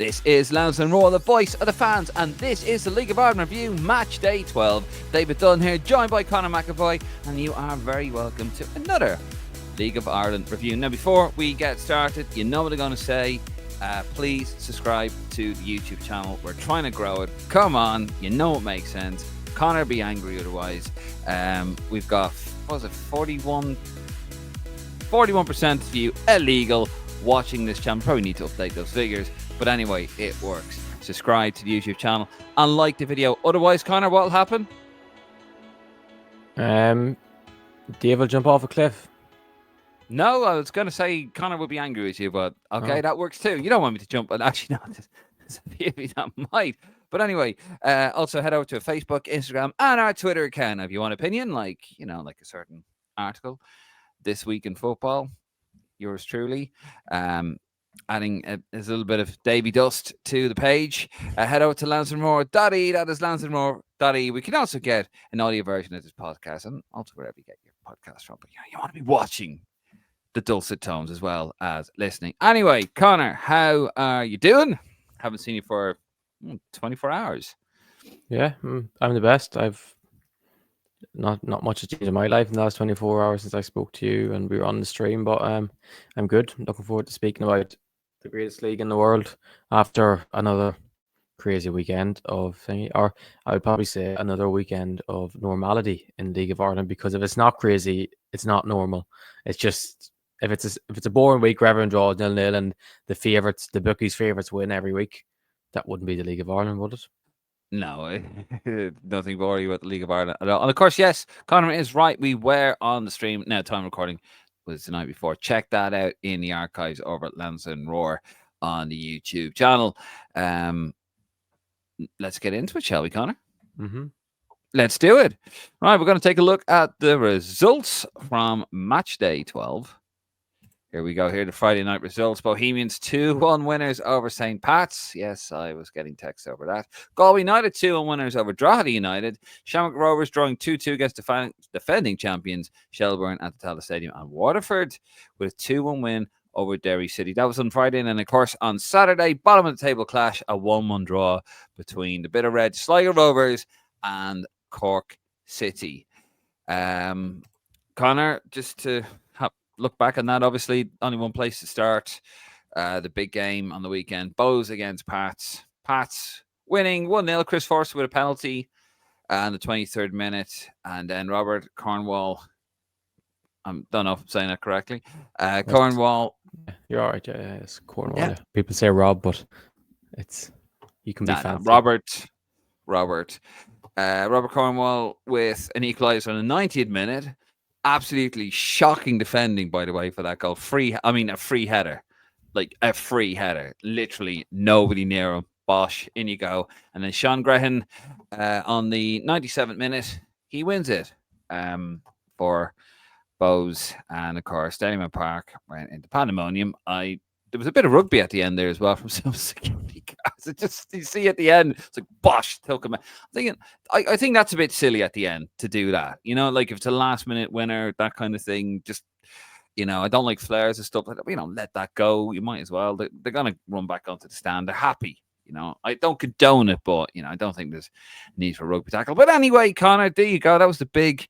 This is Lansdowne Roar, the voice of the fans, and this is the League of Ireland Review, Match Day 12. David Dunn here, joined by Conor McAvoy, and you are very welcome to another League of Ireland Review. Now, before we get started, you know what I'm going to say. Please subscribe to the YouTube channel. We're trying to grow it. Come on, you know it makes sense. Conor be angry otherwise. We've got, 41% of you illegal watching this channel. Probably need to update those figures. But anyway, it works. Subscribe to the YouTube channel and like the video. Otherwise, Conor, what will happen? Dave will jump off a cliff. No, I was going to say Conor would be angry with you, but okay, That works too. You don't want me to jump, but actually, no, there's a few that might. But anyway, also head over to Facebook, Instagram, and our Twitter account if you want opinion, like a certain article this week in football. Yours truly. Adding a little bit of Davy dust to the page. Head over to lansdownemore.ie. That is lansdownemore.ie. We can also get an audio version of this podcast and also wherever you get your podcast from. But you want to be watching the dulcet tones as well as listening. Anyway, Conor, how are you doing? Haven't seen you for 24 hours. Yeah, I'm the best. I've not much has changed in my life in the last 24 hours since I spoke to you and we were on the stream, but I'm good. Looking forward to speaking about the greatest league in the world after another crazy weekend of thingy, or I would probably say another weekend of normality in League of Ireland, because if it's not crazy, it's not normal. It's just if it's a boring week where everyone draws 0-0 and the bookies' favourites win every week, that wouldn't be the League of Ireland, would it? No, nothing boring about the League of Ireland at all. And of course, yes, Conor is right. We were on the stream. Now, time recording was the night before. Check that out in the archives over at Lansdowne Roar on the YouTube channel. Let's get into it, shall we, Conor? Mm-hmm. Let's do it. Right, we're going to take a look at the results from Match Day 12. Here we go. Here the Friday night results. Bohemians 2-1 winners over St. Pat's. Yes, I was getting text over that. Galway United 2-1 winners over Drogheda United. Shamrock Rovers drawing 2-2 against defending champions Shelbourne at the Tallaght Stadium. And Waterford with a 2-1 win over Derry City. That was on Friday. And then, of course, on Saturday, bottom of the table clash, a 1-1 draw between the Bitter Red Sligo Rovers and Cork City. Conor, just to look back on that, obviously only one place to start. The big game on the weekend, Bohs against Pats. Pats winning 1-0. Chris Forster with a penalty in the 23rd minute. And then Robert Cornwall, I don't know if I'm saying that correctly. Cornwall. You're all right, yeah, it's Cornwall. Yeah. People say Rob, but you can be fancy. Robert Cornwall with an equaliser in the 90th minute. Absolutely shocking defending, by the way, for that goal. A free header. Like a free header. Literally nobody near him. Bosh, in you go. And then Sean Grehan on the 97th minute, he wins it for Bohs. And of course, Stadium Park went into pandemonium. There was a bit of rugby at the end there as well from some security guards. It just, you see at the end, it's like, bosh, took him. I think that's a bit silly at the end to do that. Like if it's a last minute winner, that kind of thing, just, I don't like flares and stuff like that. Let that go. You might as well. They're going to run back onto the stand. They're happy. I don't condone it, but, I don't think there's need for rugby tackle. But anyway, Conor, there you go. That was the big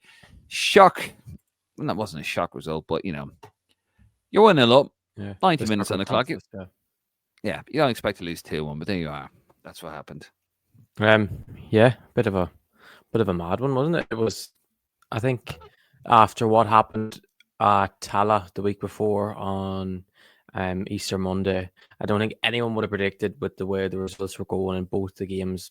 shock. Well, that wasn't a shock result, but, you're 1-0 up. Yeah, 90 minutes on the clock. Yeah, you don't expect to lose 2-1, but there you are. That's what happened. Yeah, bit of a mad one, wasn't it? It was, I think, after what happened at Tallaght the week before on Easter Monday, I don't think anyone would have predicted, with the way the results were going in both the games,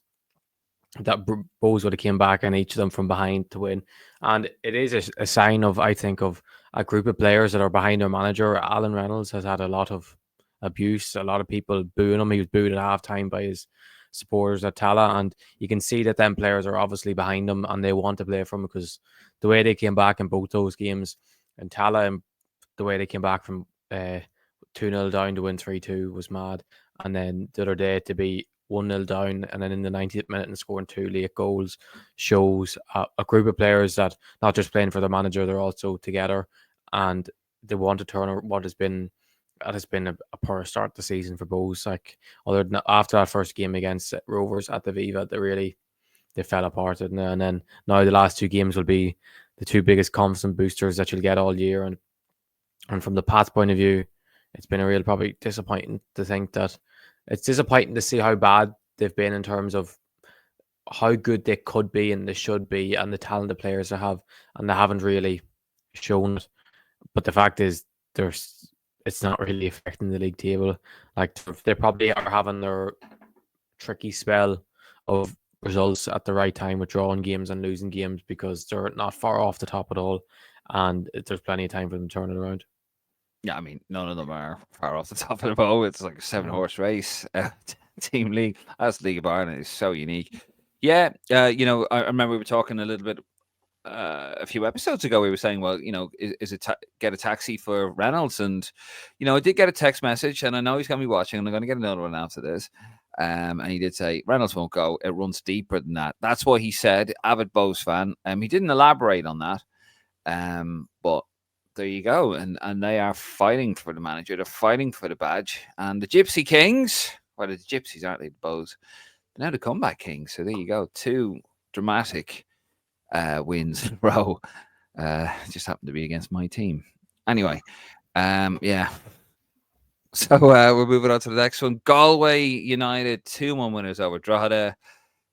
that Bohs would have came back and each of them from behind to win. And it is a sign of, I think, of a group of players that are behind their manager. Alan Reynolds has had a lot of abuse, a lot of people booing him. He was booed at halftime by his supporters at Tallaght, and you can see that them players are obviously behind him and they want to play for him, because the way they came back in both those games, and Tallaght, and the way they came back from 2-0 down to win 3-2 was mad. And then the other day to be 1-0 down and then in the 90th minute and scoring 2 late goals shows a group of players that not just playing for their manager, they're also together and they want to turn what has been that has been a poor start to the season for Bohs. Like, other than after that first game against Rovers at the Viva, they fell apart, didn't they? And then now the last two games will be the two biggest confidence boosters that you'll get all year. And from the Pats' point of view, it's been a real probably disappointing to think that it's disappointing to see how bad they've been in terms of how good they could be and they should be and the talented players they have, and they haven't really shown it. But the fact is, there's it's not really affecting the league table. Like, they probably are having their tricky spell of results at the right time with drawing games and losing games, because they're not far off the top at all, and there's plenty of time for them to turn it around. Yeah, I mean, none of them are far off the top of the bow. It's like a 7-horse race, team league. That's League of Ireland. It's so unique. Yeah, I remember we were talking a little bit a few episodes ago. We were saying, well, is it get a taxi for Reynolds? And I did get a text message, and I know he's going to be watching, and I'm going to get another one after this. And he did say Reynolds won't go. It runs deeper than that. That's what he said. Avid Bohs fan. He didn't elaborate on that. But there you go. And they are fighting for the manager. They're fighting for the badge. And the Gypsy Kings, well, the Gypsies, aren't they? The Bohs. They're now the comeback kings. So there you go. Two dramatic wins in a row. Just happened to be against my team. Anyway, yeah. So we're moving on to the next one. Galway United 2-1 winners over Drogheda.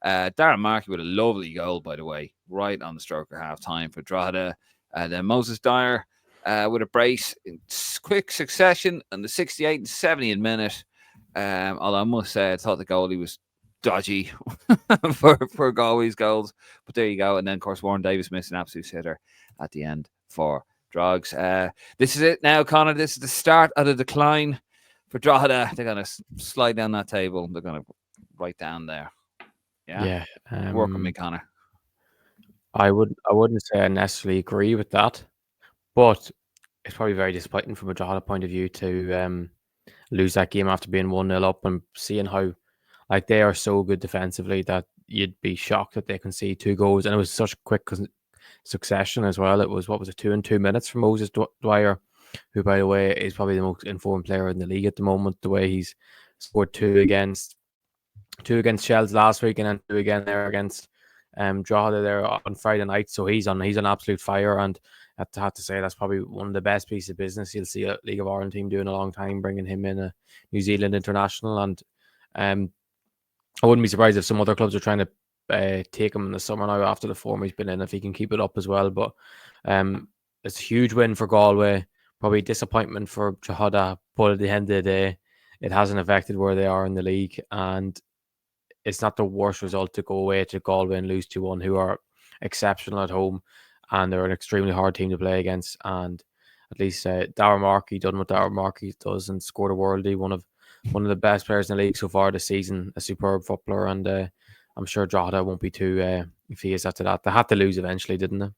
Darren Markey with a lovely goal, by the way, right on the stroke of half time for Drogheda. Then Moses Dyer with a brace in quick succession in the 68th and 70th minute. Although I must say, I thought the goalie was dodgy for Galway's goals. But there you go. And then, of course, Warren Davis missed an absolute sitter at the end for Drogs. This is it now, Conor. This is the start of the decline for Drogheda. They're going to slide down that table. They're going to right down there. Yeah. Work with me, Conor. I wouldn't say I necessarily agree with that, but it's probably very disappointing from a Drogheda point of view to lose that game after being 1-0 up and seeing how, like, they are so good defensively that you'd be shocked that they can see 2 goals. And it was such a quick succession as well. It was, 2 in 2 minutes from Moses Dwyer, who, by the way, is probably the most informed player in the league at the moment. The way he's scored 2 against Shells last week, and then 2 again there against Drogheda there on Friday night. So he's on absolute fire, and I have to say that's probably one of the best pieces of business you'll see a League of Ireland team do in a long time, bringing him in, a New Zealand international. And I wouldn't be surprised if some other clubs are trying to take him in the summer now after the form he's been in, if he can keep it up as well. But it's a huge win for Galway, probably disappointment for Drogheda, but at the end of the day, it hasn't affected where they are in the league, and it's not the worst result to go away to Galway and lose 2-1, who are exceptional at home, and they're an extremely hard team to play against. And at least Darren Markey done what Darren Markey does and scored a worldie, one of the best players in the league so far this season, a superb footballer. And I'm sure Drogheda won't be too fazed after that. They had to lose eventually, didn't they?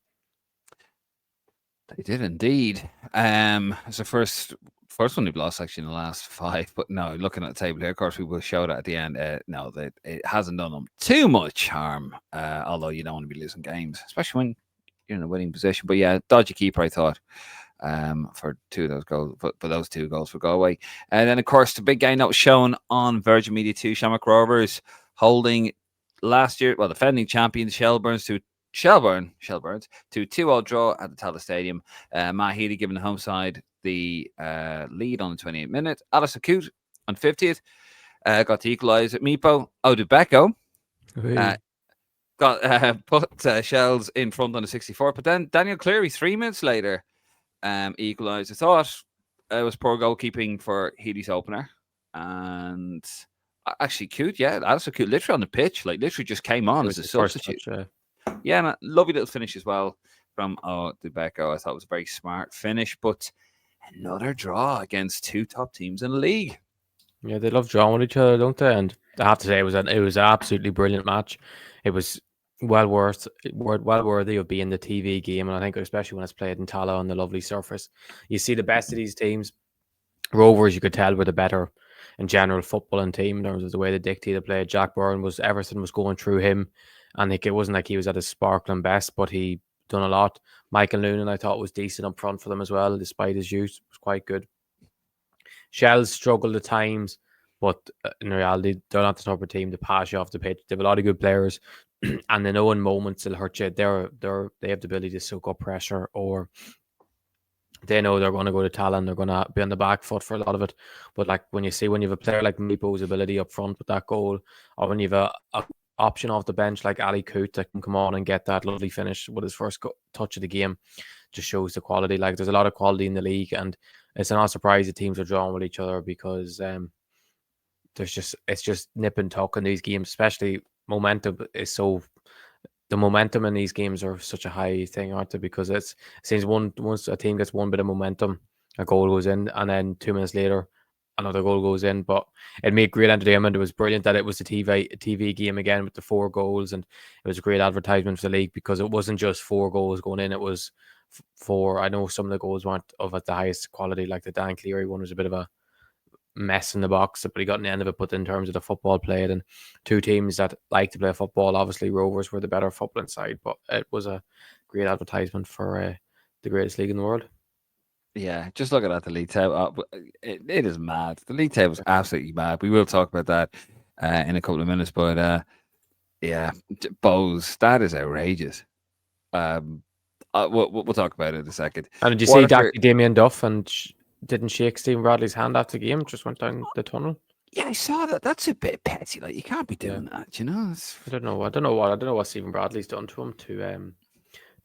They did indeed. It's the first one they've lost actually in the last 5. But no, looking at the table here, of course, we will show that at the end. No, it hasn't done them too much harm. Although you don't want to be losing games, especially when you're in a winning position. But yeah, dodgy keeper, I thought, for 2 of those goals, for those 2 goals for Galway. And then, of course, the big game that was shown on Virgin Media 2, Shamrock Rovers holding last year, defending champions Shelburne to 2-2 draw at the Tallaght Stadium. Matt Healy giving the home side the lead on the 28th minute. Alistair Coote on 50th got to equalise at Mipo. Odubeko got put Shells in front on the 64th. But then Daniel Cleary 3 minutes later equalised. I thought it was poor goalkeeping for Healy's opener. And actually Coote, Alistair Coote literally on the pitch, like literally just came on as a substitute. Yeah, and a lovely little finish as well from Odubeko. I thought it was a very smart finish, but another draw against 2 top teams in the league. Yeah, they love drawing with each other, don't they? And I have to say, it was an absolutely brilliant match. It was well worthy of being the TV game, and I think especially when it's played in Tallaght on the lovely surface, you see the best of these teams. Rovers, you could tell, were the better in general footballing team in terms of the way they dictated play. Jack Byrne Everton was going through him, and it wasn't like he was at his sparkling best, but he done a lot. Michael Noonan, I thought, was decent up front for them as well, despite his youth. Was quite good. Shell's struggled at times, but in reality, they're not the type of team to pass you off the pitch. They have a lot of good players, and they know in moments they'll hurt you. They have the ability to soak up pressure, or they know they're going to go to Talon. They're going to be on the back foot for a lot of it. But like when you have a player like Mipo's ability up front with that goal, or when you have a option off the bench like Ali Coote that can come on and get that lovely finish with his first touch of the game, just shows the quality. Like there's a lot of quality in the league, and it's not a surprise that teams are drawn with each other because it's just nip and tuck in these games, especially momentum is so. The momentum in these games are such a high thing, aren't they? Because it seems once a team gets one bit of momentum, a goal goes in, and then 2 minutes later, another goal goes in. But it made great entertainment. It was brilliant that it was the TV game again with the 4 goals, and it was a great advertisement for the league because it wasn't just 4 goals going in. It was four. I know some of the goals weren't of at the highest quality, like the Dan Cleary one was a bit of a mess in the box, but he got in the end of it. But in terms of the football played, and two teams that like to play football, obviously Rovers were the better footballing side, but it was a great advertisement for the greatest league in the world. Yeah, just looking at the league table, it is mad. The league table is absolutely mad. We will talk about that in a couple of minutes, but yeah, Bohs, that is outrageous. We'll talk about it in a second. And did you see Waterford, Damien Duff and didn't shake Stephen Bradley's hand after the game? Just went down the tunnel. yeah, I saw that. That's a bit petty. Like you can't be Yeah, doing that, you know. I don't know. I don't know what Stephen Bradley's done to him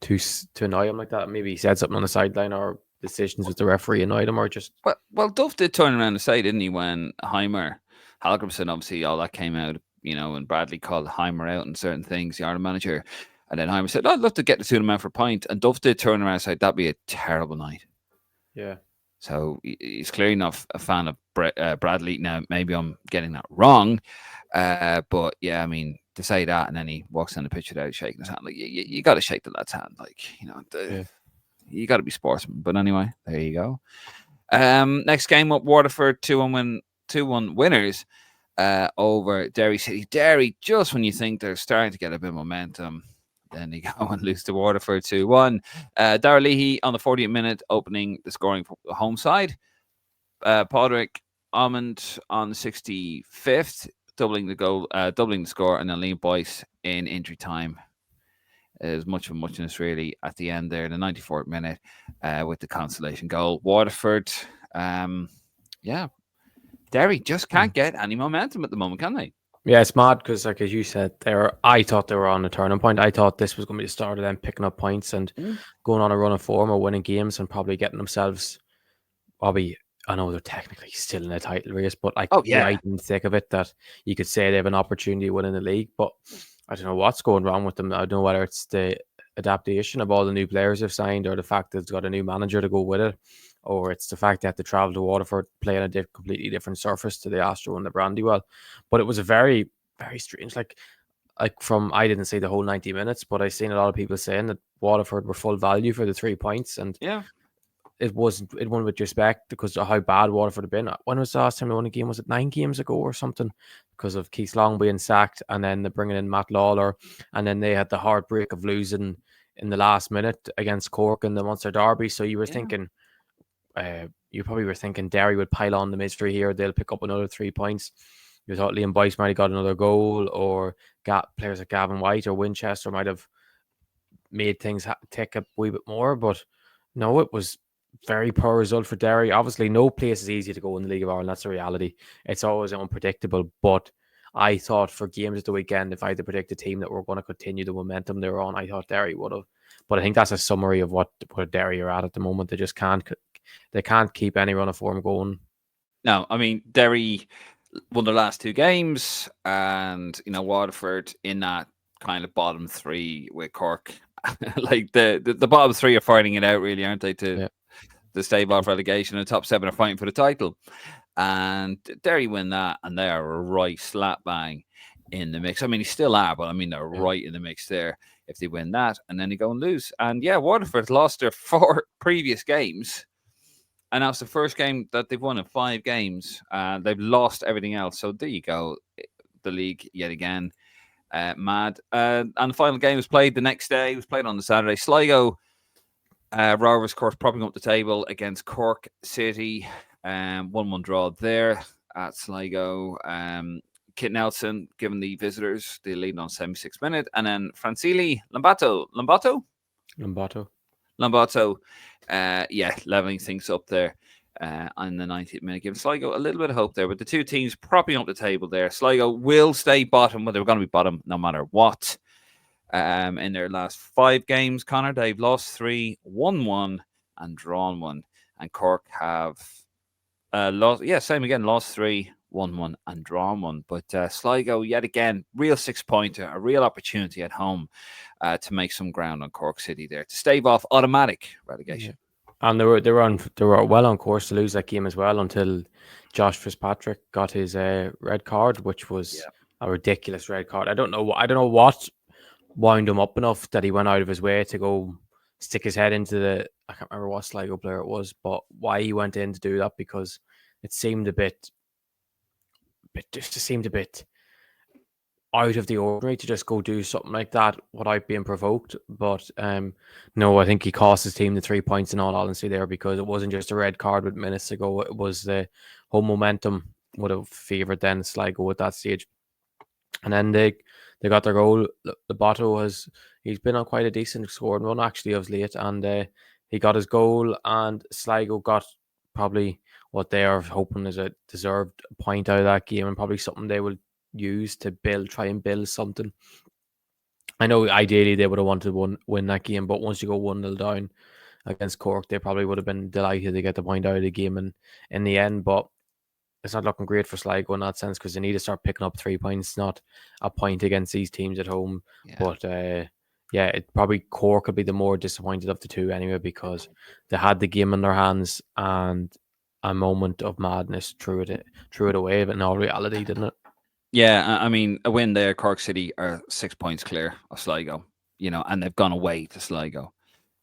to annoy him like that. Maybe he said something on the sideline, or decisions with the referee annoyed him, or just Well, Duff did turn around and say, didn't he, when Heimer, Halgrimson, obviously all that came out, you know, and Bradley called Heimer out on certain things, the Ireland manager, and then Heimer said, "I'd love to get the two of them out for a pint," and Duff did turn around and say, "That'd be a terrible night." yeah. So he's clearly not a fan of Bradley. Now, maybe I'm getting that wrong, but yeah, I mean, to say that and then he walks on the pitch without shaking his hand, like you got to shake the lad's hand, like you know, Yeah. you got to be sportsman. But anyway, there you go. Next game up, Waterford 2-1 winners over Derry City. Derry, just when you think they're starting to get a bit of momentum, then they go and lose to Waterford 2-1. Dara Leahy on the 40th minute, opening the scoring for the home side. Podrick Almond on the 65th, doubling the score, and then Liam Boyce in injury time. As much of a muchness really at the end there, the 94th minute, with the consolation goal. Waterford, yeah, Derry just can't get any momentum at the moment, can they? Yeah, it's mad because, like as you said, I thought they were on a turning point. I thought this was going to be the start of them picking up points and going on a run of form or winning games and probably getting themselves. Probably, I know they're technically still in a title race, but like right in the thick of it, that you could say they have an opportunity of winning the league. But I don't know what's going wrong with them. I don't know whether it's the adaptation of all the new players they've signed, or the fact that it's got a new manager to go with it, or it's the fact they have to travel to Waterford, play on a completely different surface to the Astro and the Brandywell. But it was a very, very strange, like from, I didn't see the whole 90 minutes, but I've seen a lot of people saying that Waterford were full value for the 3 points, and it won with respect because of how bad Waterford had been. When was the last time they won a game? Was it 9 games ago or something? Because of Keith Long being sacked, and then they're bringing in Matt Lawler, and then they had the heartbreak of losing in the last minute against Cork in the Munster Derby. So you were thinking, you probably were thinking Derry would pile on the misery here. They'll pick up another 3 points. You thought Liam Boyce might have got another goal, or players like Gavin White or Winchester might have made things tick a wee bit more. But no, it was very poor result for Derry. Obviously, no place is easy to go in the League of Ireland. That's the reality. It's always unpredictable. But I thought for games at the weekend, if I had to predict a team that were going to continue the momentum they were on, I thought Derry would have. But I think that's a summary of what Derry are at the moment. They just can't keep any run of form going. No, I mean, Derry won their last 2 games, and you know, Waterford in that kind of bottom 3 with Cork. Like the bottom 3 are fighting it out, really, aren't they? To stave off relegation, and the top 7 are fighting for the title. And Derry win that, and they are right slap bang in the mix. I mean, they still are, but I mean, they're right in the mix there if they win that, and then they go and lose. And yeah, Waterford lost their 4 previous games, and that's the first game that they've won in 5 games. They've lost everything else. So there you go, the league yet again. Mad. And the final game was played the next day. It was played on the Saturday. Sligo Rovers, of course, propping up the table against Cork City. 1-1 draw there at Sligo. Kit Nelson giving the visitors the lead on 76th minute, and then Francili Lambato. Lambato, leveling things up there on the 90th minute, giving Sligo a little bit of hope there. But the two teams propping up the table there. Sligo will stay bottom, but they're going to be bottom no matter what. In their last 5 games, Conor, they've lost 3, won 1, and drawn 1. And Cork have same again, lost 3, won 1, and drawn 1. But Sligo, yet again, real 6-pointer, a real opportunity at home to make some ground on Cork City there to stave off automatic relegation. Yeah. And they were well on course to lose that game as well until Josh Fitzpatrick got his red card, which was a ridiculous red card. I don't know what wound him up enough that he went out of his way to go stick his head into I can't remember what Sligo player it was, but why he went in to do that, because it seemed a bit out of the ordinary to just go do something like that without being provoked. But no, I think he cost his team the 3 points in all honesty there, because it wasn't just a red card with minutes to go. It was the whole momentum would have favoured then Sligo at that stage. And then they got their goal. The he's been on quite a decent scoring run actually of late, and he got his goal, and Sligo got probably what they are hoping is a deserved point out of that game, and probably something they will use to try and build something. I know ideally they would have wanted to win that game, but once you go 1-0 down against Cork, they probably would have been delighted to get the point out of the game in the end. But it's not looking great for Sligo in that sense, because they need to start picking up 3 points, not a point against these teams at home. Yeah. But it probably Cork could be the more disappointed of the two anyway, because they had the game in their hands and a moment of madness threw it away, but in all reality, didn't it? Yeah, I mean, a win there, Cork City are 6 points clear of Sligo, and they've gone away to Sligo.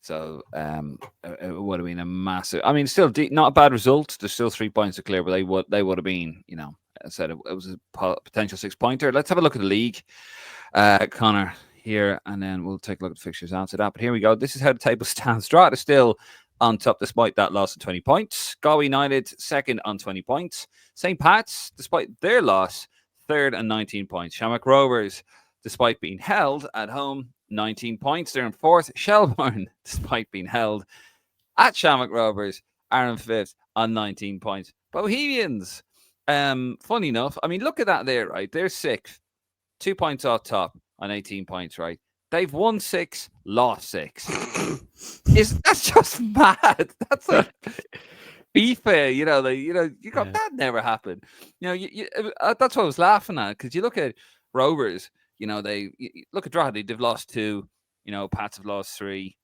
So it would have been a massive. I mean, still not a bad result. There's still 3 points to clear, but they would have been. I said it was a potential 6-pointer. Let's have a look at the league, Conor here, and then we'll take a look at the fixtures after that. But here we go. This is how the table stands. Drogheda is still on top despite that loss of 20 points. Galway United second on 20 points. St. Pat's, despite their loss, third and 19 points. Shamrock Rovers, despite being held at home, 19 points. They're in fourth. Shelbourne, despite being held at Shamrock Rovers, are in fifth on 19 points. Bohemians, funny enough, I mean, look at that there, right? They're sixth, 2 points off top on 18 points, right? They've won 6, lost 6. That's just mad. That's like FIFA, that never happened. That's what I was laughing at, because you look at Rovers, you look at Drogheda, they've lost 2, Pats have lost 3.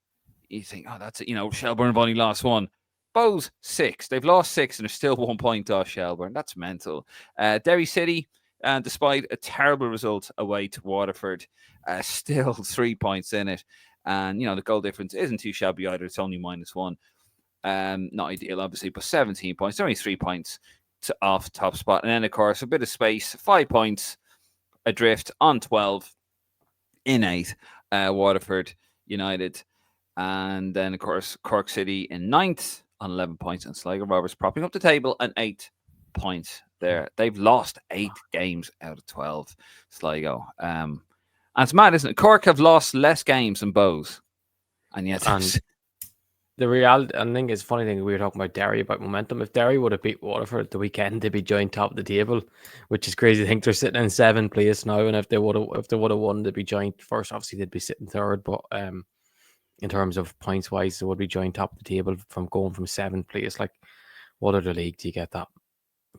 You think, oh, that's it. Shelbourne have only lost 1. Bohs 6. They've lost 6 and they're still 1 point off Shelbourne. That's mental. Derry City, despite a terrible result away to Waterford, still 3 points in it. And, the goal difference isn't too shabby either. It's only -1. Not ideal, obviously, but 17 points. Only 3 points off top spot. And then, of course, a bit of space. 5 points adrift on 12 in 8. Waterford United. And then, of course, Cork City in 9th on 11 points. And Sligo Rovers propping up the table at 8 points there. They've lost 8 games out of 12, Sligo. And it's mad, isn't it? Cork have lost less games than Bohs. And yet... the reality, I think it's a funny thing we were talking about Derry, about momentum. If Derry would have beat Waterford at the weekend, they'd be joint top of the table, which is crazy to think. They're sitting in 7th place now, and if they would have won, they'd be joint first. Obviously, they'd be sitting third, but in terms of points wise, they would be joint top of the table from going from 7th place. Like, what other league do you get that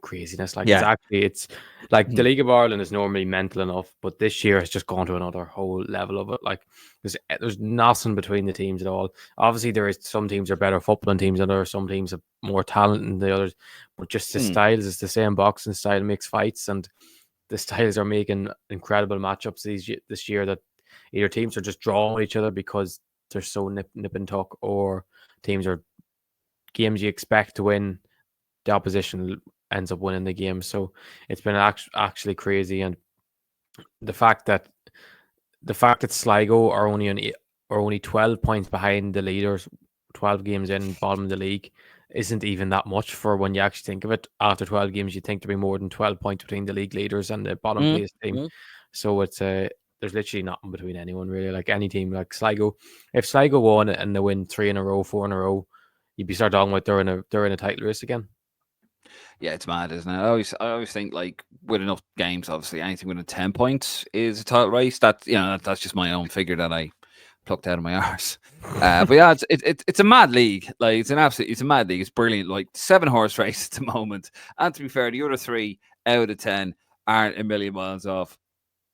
craziness? Like, it's like the League of Ireland is normally mental enough, but this year has just gone to another whole level of it. Like, there's nothing between the teams at all. Obviously, there is some teams are better footballing teams and there are some teams have more talent than the others, but just the styles is the same. Boxing style makes fights, and the styles are making incredible matchups this year that either teams are just drawing with each other because they're so nip and tuck, or teams are games you expect to win, the opposition ends up winning the game. So it's been actually crazy, and the fact that Sligo are only 12 points behind the leaders, 12 games in, bottom of the league, isn't even that much for when you actually think of it. After 12 games, you'd think there'd be more than 12 points between the league leaders and the bottom Mm, place team. mm. So it's there's literally nothing between anyone really. Like any team, like Sligo, if Sligo won and they win 3 in a row, 4 in a row, you'd be start talking about they're in a title race again. Yeah, it's mad, isn't it? I always think like with enough games, obviously anything within 10 points is a title race. That that's just my own figure that I plucked out of my arse. But yeah, it's a mad league. Like it's a mad league. It's brilliant. Like 7 horse race at the moment. And to be fair, the other 3 out of 10 aren't a million miles off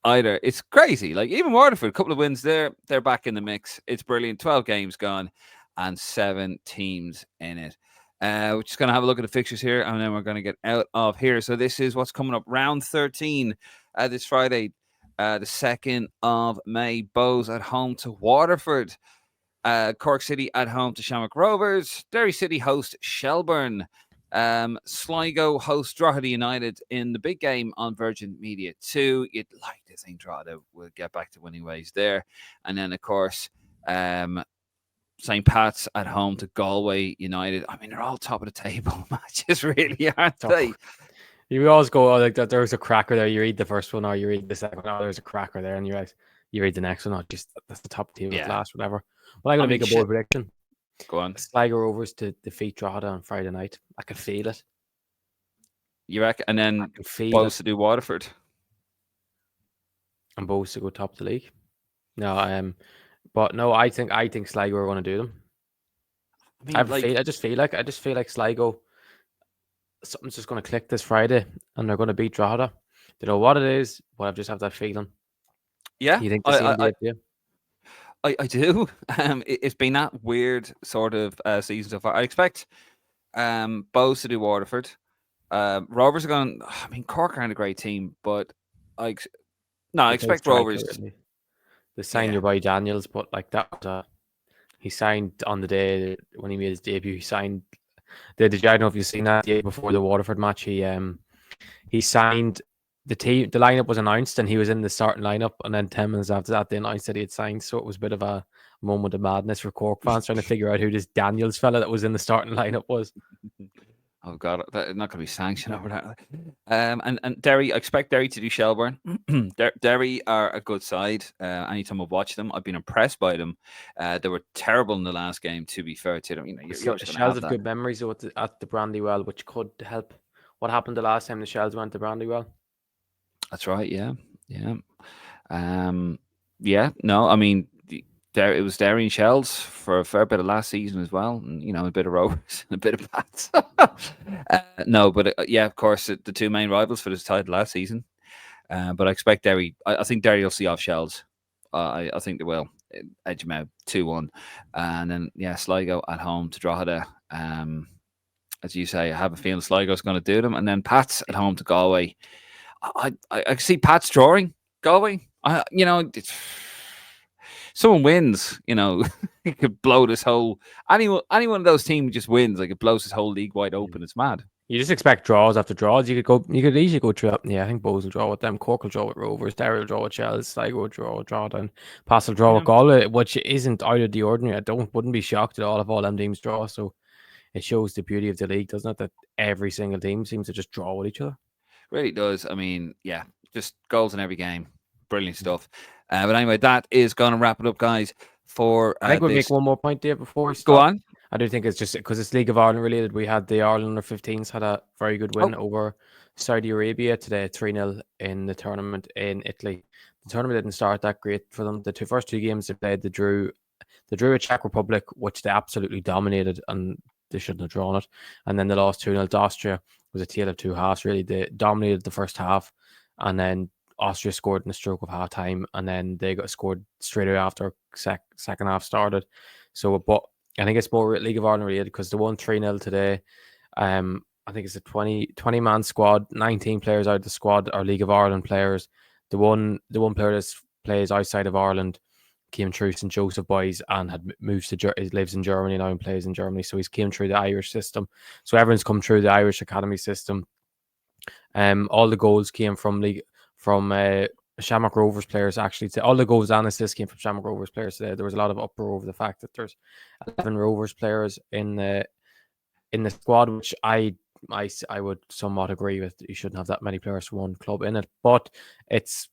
either. It's crazy. Like even Waterford, a couple of wins there, they're back in the mix. It's brilliant. 12 games gone and 7 teams in it. We're just going to have a look at the fixtures here and then we're going to get out of here. So this is what's coming up. Round 13 this Friday, the 2nd of May. Bohs at home to Waterford. Cork City at home to Shamrock Rovers. Derry City host Shelbourne. Sligo host Drogheda United in the big game on Virgin Media 2. You'd like to think Drogheda will get back to winning ways there. And then, of course, St. Pat's at home to Galway United. I mean, they're all top of the table matches, really, aren't they? You always go like that. There's a cracker there. You read the first one, or you read the second one. Oh, there's a cracker there, and you read the next one. Oh, just that's the top table at last, whatever. Well, I'm gonna make a bold prediction. Go on. Sligo Rovers to defeat Drogheda on Friday night. I can feel it. You reckon? And then Bohs to do Waterford. And Bohs to go top of the league. No, but no, I think Sligo are going to do them. I just feel like Sligo. Something's just going to click this Friday, and they're going to beat Drogheda. Don't know what it is, but I just have that feeling. Yeah, you think the same day too? I do. It's been that weird sort of season so far. I expect Bohs to do Waterford. Rovers are going. I mean, Cork aren't a great team, but I expect Rovers. Really. They signed your boy Daniels, but like that, he signed on the day when he made his debut. He signed. I don't know if you've seen that day before the Waterford match. He signed the team. The lineup was announced, and he was in the starting lineup. And then 10 minutes after that, they announced that he had signed. So it was a bit of a moment of madness for Cork fans trying to figure out who this Daniels fella that was in the starting lineup was. Oh God, that's not going to be sanctioned over that. And Derry, I expect Derry to do Shelbourne. Derry are a good side. Anytime I've watched them, I've been impressed by them. They were terrible in the last game. To be fair to them, Shells have good memories at the Brandywell, which could help. What happened the last time the Shells went to Brandywell? That's right. Yeah. No, I mean, it was Derry and Shells for a fair bit of last season as well, and a bit of Rovers and a bit of Pats. No, but yeah, of course, the two main rivals for this title last season. But I expect Derry. I think Derry will see off Shells. I think they will edge them out 2-1, and then Sligo at home to Drogheda. As you say, I have a feeling Sligo's going to do them, and then Pats at home to Galway. I see Pats drawing Galway. Someone wins, it could blow this whole. Any one of those teams just wins, like it blows this whole league wide open. It's mad. You just expect draws after draws. You could easily go through. Yeah, I think Bohs will draw with them. Cork will draw with Rovers. Derry will draw with Shells. Sligo will draw with Drogheda, and Pass will draw with Galway, which isn't out of the ordinary. wouldn't be shocked at all if all them teams draw. So it shows the beauty of the league, doesn't it? That every single team seems to just draw with each other. Really does. I mean, yeah, just goals in every game. Brilliant stuff. But anyway, that is going to wrap it up, guys. I think we'll make one more point there before we start. Go on. I do think it's just because it's League of Ireland related. We had the Ireland under-15s had a very good win over Saudi Arabia today, 3-0 in the tournament in Italy. The tournament didn't start that great for them. The first two games they played, they drew a Czech Republic, which they absolutely dominated, and they shouldn't have drawn it. And then they lost 2-0 to Austria. It was a tale of two halves, really. They dominated the first half, and then Austria scored in the stroke of half time, and then they got scored straight away after second half started. So, but I think it's more League of Ireland related because they won 3-0 today. I think it's a 20-man squad. 19 players out of the squad are League of Ireland players. The one player that plays outside of Ireland came through St. Joseph Boys and had moved he lives in Germany now and plays in Germany. So he's came through the Irish system. So everyone's come through the Irish academy system. All the goals came from Shamrock Rovers players. Actually, all the goals and assists came from Shamrock Rovers players today. There was a lot of uproar over the fact that there's 11 Rovers players in in the squad, which I would somewhat agree with. You shouldn't have that many players from one club in it, but it's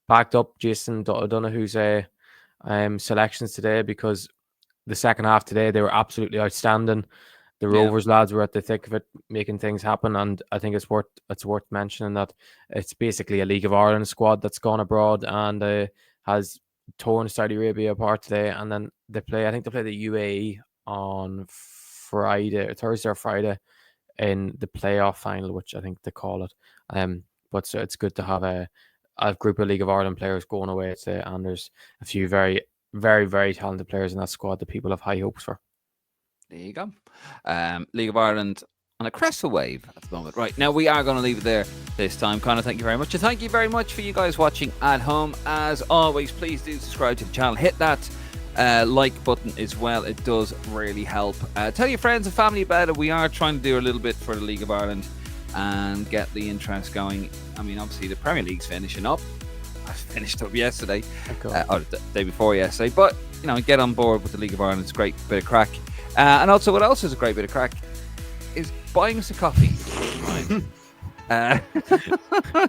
backed up Jason Donoghue's selections today, because the second half today they were absolutely outstanding. The Rovers lads were at the thick of it, making things happen, and I think it's worth mentioning that it's basically a League of Ireland squad that's gone abroad and has torn Saudi Arabia apart today, and then they play the UAE on Thursday or Friday in the playoff final, which I think they call it. But so it's good to have a group of League of Ireland players going away today, and there's a few very, very, very talented players in that squad that people have high hopes for. There you go. League of Ireland on a crestful wave at the moment. Right, now we are going to leave it there this time. Conor, thank you very much. And thank you very much for you guys watching at home. As always, please do subscribe to the channel. Hit that like button as well. It does really help. Tell your friends and family about it. We are trying to do a little bit for the League of Ireland and get the interest going. I mean, obviously the Premier League's finishing up. I finished up yesterday, or the day before yesterday. But, you know, get on board with the League of Ireland. It's a great bit of crack. And also, what else is a great bit of crack is buying us a coffee.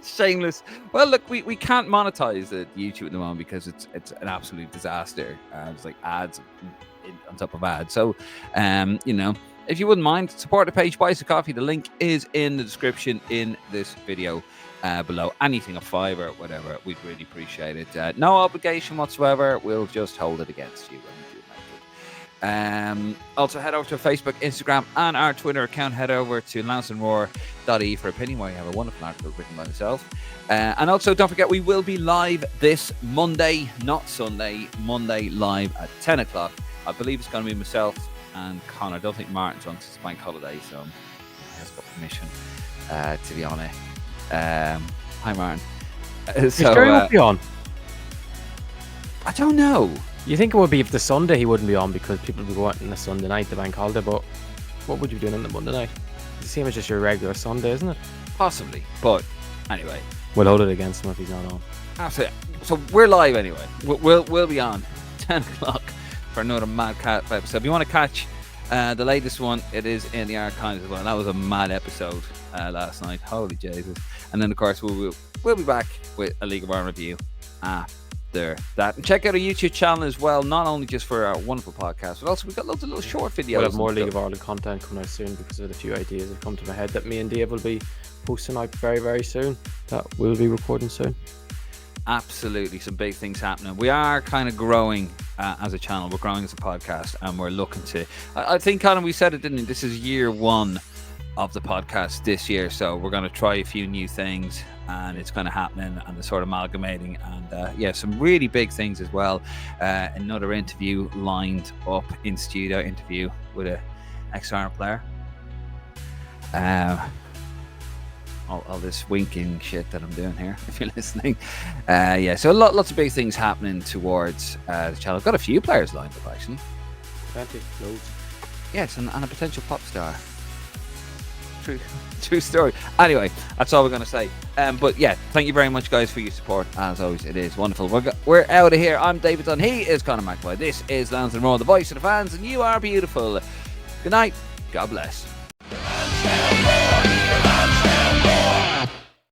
Shameless. Well, look, we can't monetize the YouTube at the moment because it's an absolute disaster. It's like ads on top of ads. So, you know, if you wouldn't mind, support the page, buy us a coffee. The link is in the description in this video below. Anything of $5 or whatever, we'd really appreciate it. No obligation whatsoever. We'll just hold it against you. Also head over to our Facebook, Instagram and our Twitter account. Head over to lansandroar.e for opinion, where you have a wonderful article written by myself. And also don't forget, we will be live this Monday, not Sunday, Monday live at 10 o'clock. I believe it's going to be myself and Conor. I don't think Martin's on, it's bank holiday, so he has got permission to be on it. Hi Martin. So won't be on? I don't know. You think it would be if the Sunday he wouldn't be on because people would go out on the Sunday night, the bank holiday, but what would you be doing on the Monday night? It's the same as just your regular Sunday, isn't it? Possibly, but anyway. We'll hold it against him if he's not on. Absolutely. So we're live anyway. We'll be on 10 o'clock for another Mad Cat episode. If you want to catch the latest one, it is in the archives as well. That was a mad episode last night. Holy Jesus. And then, of course, we'll be back with a League of Ireland review after that. And check out our YouTube channel as well, not only just for our wonderful podcast, but also we've got loads of little short videos. We'll have more League of Ireland content coming out soon because of a few ideas that have come to my head that me and Dave will be posting out very, very soon, that we'll be recording soon. Absolutely, some big things happening. We are kind of growing as a channel. We're growing as a podcast, and we're looking to, I think, Conor, we said it, didn't we? This is year one of the podcast this year, so we're going to try a few new things, and it's kind of happening, and the sort of amalgamating, and yeah, some really big things as well. Another interview lined up in studio, interview with an ex-Ireland player. All this winking shit that I'm doing here, if you're listening. Yeah, so lots of big things happening towards the channel. I've got a few players lined up, actually. Plenty, loads. Yes, and a potential pop star. True story. Anyway, that's all we're going to say. But yeah, thank you very much, guys, for your support. As always, it is wonderful. We're out of here. I'm David Dunn. He is Conor McAvoy. This is Lansdowne Roar, the voice of the fans, and you are beautiful. Good night. God bless.